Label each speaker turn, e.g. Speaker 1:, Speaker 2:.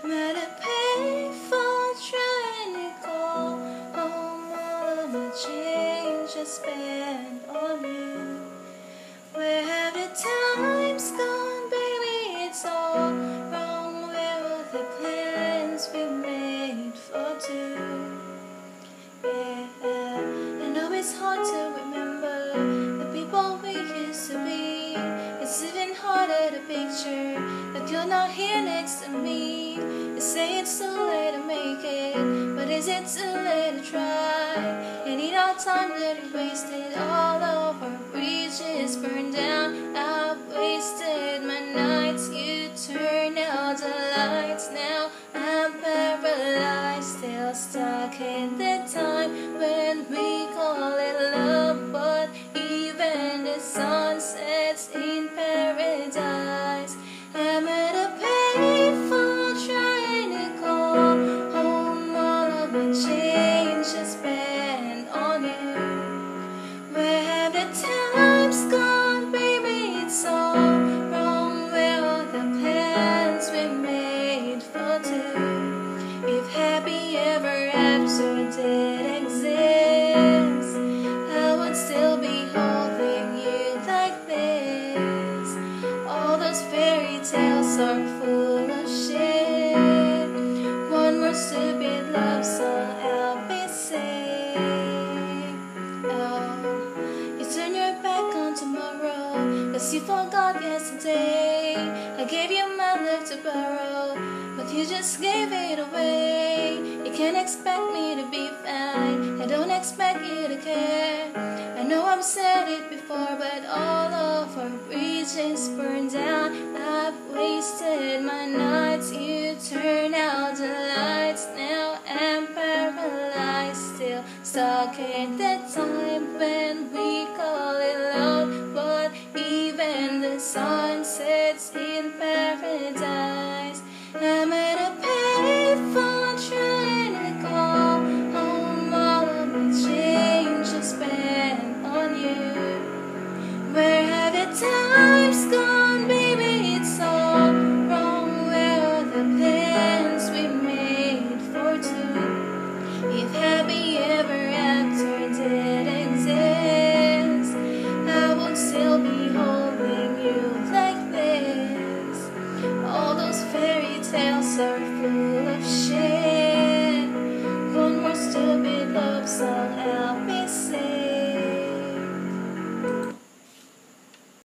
Speaker 1: I'm at a payphone trying to call home. All of my change I spent on you. Where have the times gone, baby? It's all wrong. Where are the plans we made for two? Yeah, I know it's hard to remember the people we used to be. It's even harder to picture that you're not here next to me. You say it's too late to make it, but is it too late to try? You need our time that we wasted, all of our bridges burned down. I've wasted my nights, you turn out the lights. Now I'm paralyzed, still stuck in the time when we call it love. But even the sun sets in paradise. I'm at a payphone trying to call home. All of my change I spent on you. Where have the times gone, baby? It's all wrong. Where are the plans we made for two? If happy ever after did exist, I would still be holding you like this. All those fairy tales are full of shit. One more stupid love song I'll be singing. Oh, you turn your back on tomorrow, 'cause you forgot yesterday. I gave you my love to borrow, but you just gave it away. You can't expect me to be fine, I don't expect you to care. I know I've said it before, but all of our bridges burned down. I've wasted my nights, you turn out the lights. Now I'm paralyzed, still stuck in that time when we call it love. But even the sun sets in paradise. I'm at a payphone trying to call home. All of my change I spent on you. Where have the time